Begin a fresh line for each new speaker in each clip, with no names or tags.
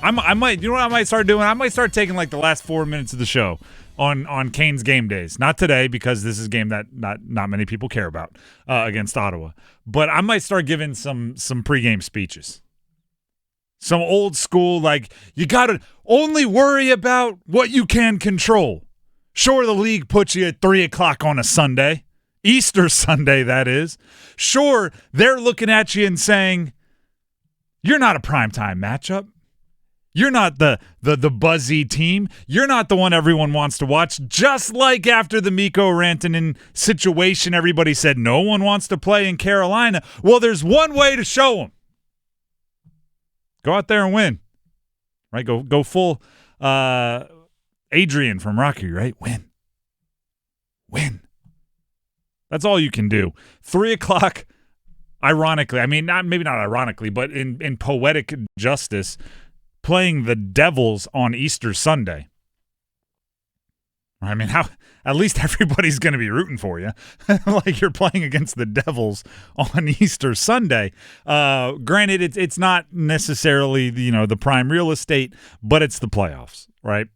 I might, you know what I might start doing? I might start taking like the last 4 minutes of the show on Canes game days. Not today because this is a game that not many people care about against Ottawa. But I might start giving some pregame speeches. Some old school, like, you got to only worry about what you can control. Sure, the league puts you at 3 o'clock on a Sunday. Easter Sunday, that is. Sure, they're looking at you and saying, you're not a primetime matchup. You're not the buzzy team. You're not the one everyone wants to watch. Just like after the Mikko Rantanen situation, everybody said no one wants to play in Carolina. Well, there's one way to show them. Go out there and win. Right? Go full Adrian from Rocky, right? Win. That's all you can do. 3 o'clock, ironically, I mean, maybe not ironically, but in poetic justice, playing the Devils on Easter Sunday. I mean, at least everybody's going to be rooting for you. Like you're playing against the Devils on Easter Sunday. Granted, it's not necessarily the prime real estate, but it's the playoffs, right?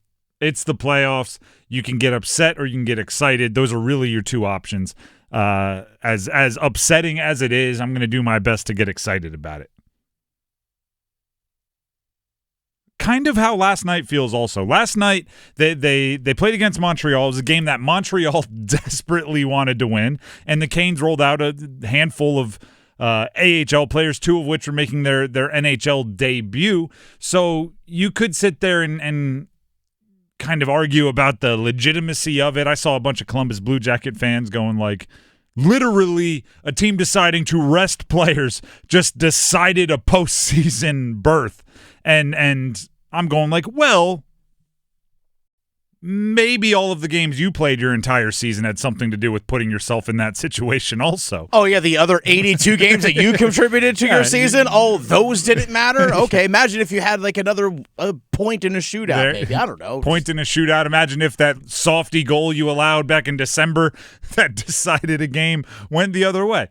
It's the playoffs. You can get upset or you can get excited. Those are really your two options. As upsetting as it is, I'm going to do my best to get excited about it. Kind of how last night feels also. Last night, they played against Montreal. It was a game that Montreal desperately wanted to win, and the Canes rolled out a handful of AHL players, two of which were making their NHL debut. So you could sit there and kind of argue about the legitimacy of it. I saw a bunch of Columbus Blue Jacket fans going like, literally a team deciding to rest players just decided a postseason berth. And I'm going like, well, maybe all of the games you played your entire season had something to do with putting yourself in that situation also.
Oh, yeah, the other 82 games that you contributed to your season, those didn't matter? Okay, imagine if you had like another point in a shootout, maybe. I don't know.
Point in a shootout. Imagine if that softy goal you allowed back in December that decided a game went the other way.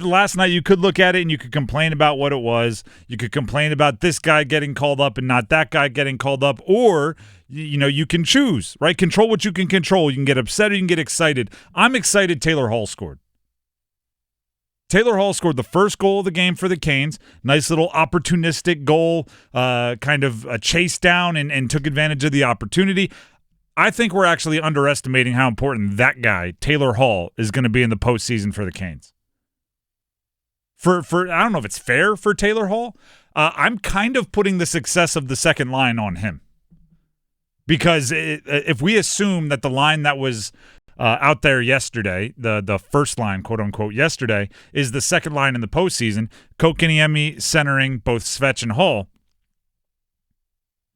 Last night you could look at it and you could complain about what it was. You could complain about this guy getting called up and not that guy getting called up, or you can choose, right? Control what you can control. You can get upset or you can get excited. I'm excited Taylor Hall scored. Taylor Hall scored the first goal of the game for the Canes. Nice little opportunistic goal, kind of a chase down and took advantage of the opportunity. I think we're actually underestimating how important that guy, Taylor Hall, is going to be in the postseason for the Canes. For I don't know if it's fair for Taylor Hall. I'm kind of putting the success of the second line on him. Because if we assume that the line that was out there yesterday, the first line, quote-unquote, yesterday, is the second line in the postseason, Kotkaniemi centering both Svetch and Hall,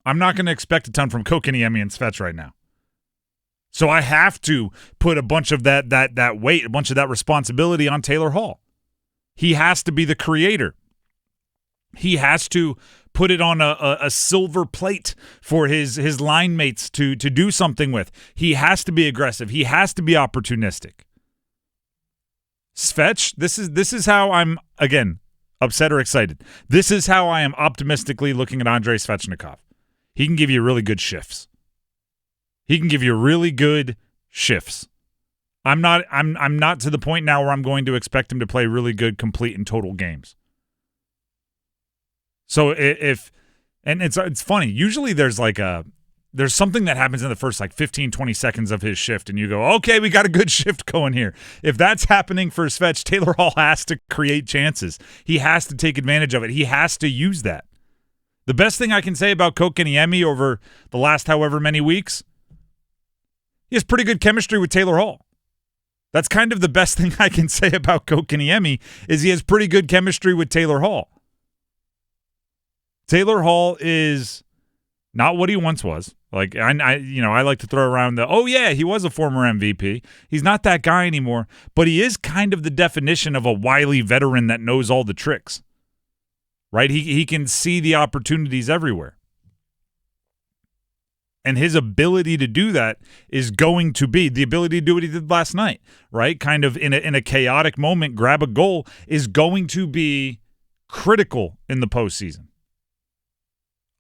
I'm not going to expect a ton from Kotkaniemi and Svetch right now. So I have to put a bunch of that weight, a bunch of that responsibility on Taylor Hall. He has to be the creator. He has to put it on a silver plate for his line mates to do something with. He has to be aggressive. He has to be opportunistic. Svetch, this is how I'm, again, upset or excited. This is how I am optimistically looking at Andrei Svechnikov. He can give you really good shifts. He can give you really good shifts. I'm not to the point now where I'm going to expect him to play really good, complete, and total games. So it's funny. Usually there's something that happens in the first 15, 20 seconds of his shift, and you go, okay, we got a good shift going here. If that's happening for Svetch, Taylor Hall has to create chances. He has to take advantage of it. He has to use that. The best thing I can say about Kotkaniemi over the last however many weeks, he has pretty good chemistry with Taylor Hall. That's kind of the best thing I can say about Kotkaniemi is he has pretty good chemistry with Taylor Hall. Taylor Hall is not what he once was. Like I like to throw around he was a former MVP. He's not that guy anymore, but he is kind of the definition of a wily veteran that knows all the tricks. Right? He can see the opportunities everywhere. And his ability to do that is going to be the ability to do what he did last night, right? Kind of in a chaotic moment, grab a goal is going to be critical in the postseason.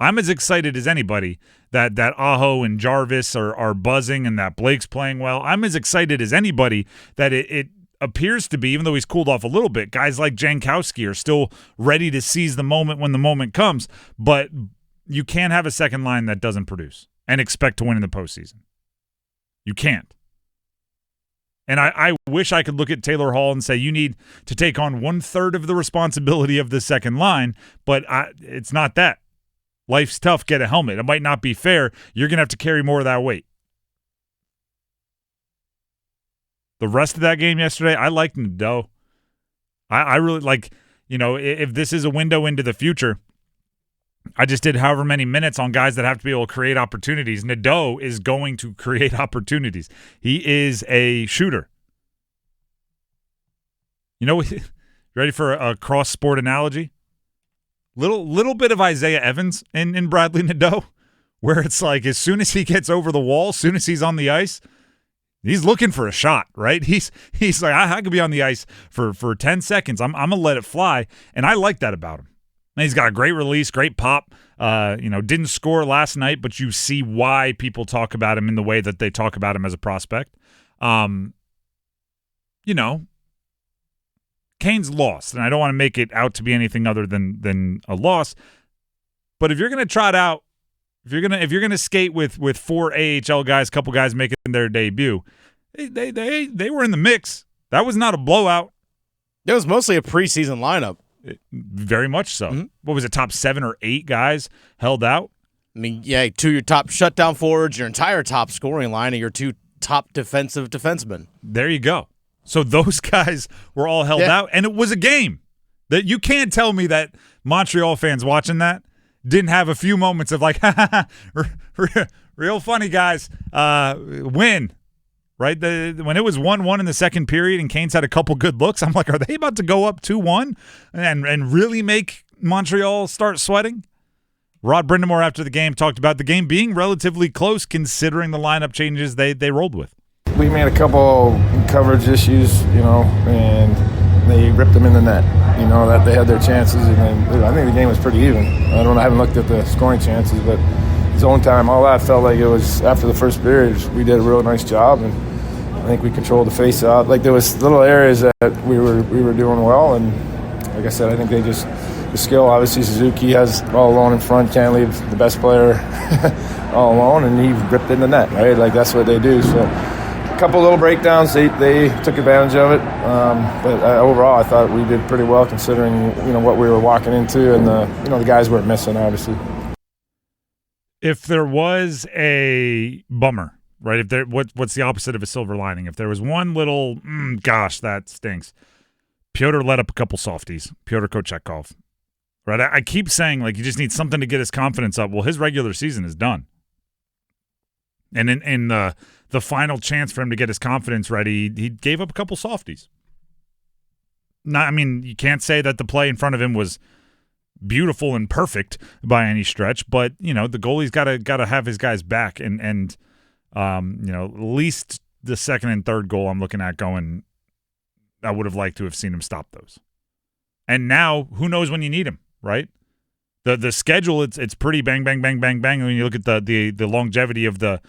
I'm as excited as anybody that Aho and Jarvis are buzzing and that Blake's playing well. I'm as excited as anybody that it appears to be, even though he's cooled off a little bit, guys like Jankowski are still ready to seize the moment when the moment comes. But you can't have a second line that doesn't produce and expect to win in the postseason. You can't. And I wish I could look at Taylor Hall and say you need to take on 1/3 of the responsibility of the second line, but it's not that. Life's tough, get a helmet. It might not be fair. You're going to have to carry more of that weight. The rest of that game yesterday, I liked Nadeau. I really like, if this is a window into the future, I just did however many minutes on guys that have to be able to create opportunities. Nadeau is going to create opportunities. He is a shooter. Ready for a cross-sport analogy? Little bit of Isaiah Evans in Bradley Nadeau, where it's like as soon as he gets over the wall, as soon as he's on the ice, he's looking for a shot, right? He's like, I could be on the ice for 10 seconds. I'm going to let it fly, and I like that about him. And he's got a great release, great pop. Didn't score last night, but you see why people talk about him in the way that they talk about him as a prospect. Kane's lost, and I don't want to make it out to be anything other than a loss. But if you're going to trot out, if you're gonna skate with 4 AHL guys, a couple guys making their debut, they were in the mix. That was not a blowout.
It was mostly a preseason lineup.
Very much so. Mm-hmm. What was it, top 7 or 8 guys held out?
I mean, yeah, 2 your top shutdown forwards, your entire top scoring line, and your 2 top defensive defensemen.
There you go. So those guys were all held out, and it was a game. That you can't tell me that Montreal fans watching that didn't have a few moments of like, real funny, guys, win. Right? When it was 1-1 in the second period and Canes had a couple good looks, I'm like, are they about to go up 2-1 and really make Montreal start sweating? Rod Brind'Amour after the game talked about the game being relatively close considering the lineup changes they rolled with.
We made a couple coverage issues, and they ripped them in the net. That they had their chances, and then I think the game was pretty even. I haven't looked at the scoring chances, but zone time, all that felt like it was after the first period. We did a real nice job, and I think we controlled the face-off. Like there was little areas that we were doing well, and like I said, I think they just the skill. Obviously, Suzuki has all alone in front, can't leave the best player all alone, and he ripped in the net. Right, like that's what they do. So a couple little breakdowns, they took advantage of it, but overall, I thought we did pretty well considering what we were walking into, and the guys weren't missing, obviously.
If there was a bummer, right? What's the opposite of a silver lining? If there was one little, gosh, that stinks. Pyotr let up a couple softies. Pyotr Kochetkov, right? I keep saying like you just need something to get his confidence up. Well, his regular season is done, and in the final chance for him to get his confidence ready, he gave up a couple softies. You can't say that the play in front of him was beautiful and perfect by any stretch, but the goalie's got to have his guys back, and at least the second and third goal I'm looking at going, I would have liked to have seen him stop those. And now who knows when you need him, right? The schedule it's pretty bang bang bang bang bang. When you look at the longevity of the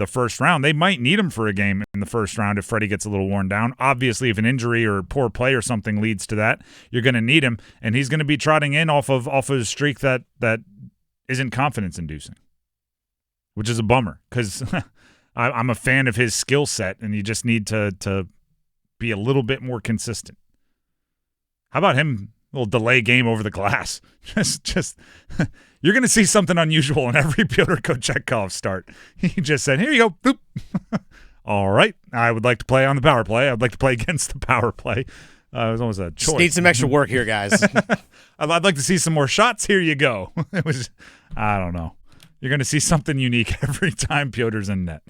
first round, they might need him for a game in the first round if Freddie gets a little worn down. Obviously, if an injury or poor play or something leads to that, you're going to need him, and he's going to be trotting in off of a streak that isn't confidence-inducing, which is a bummer because I'm a fan of his skill set, and you just need to be a little bit more consistent. How about him? A little delay game over the glass. Just you're going to see something unusual in every Pyotr Kochetkov start. He just said, here you go. Boop. All right. I would like to play on the power play. I'd like to play against the power play. It was almost a choice.
Just need some extra work here, guys.
I'd like to see some more shots. Here you go. It was, I don't know. You're going to see something unique every time Pyotr's in net.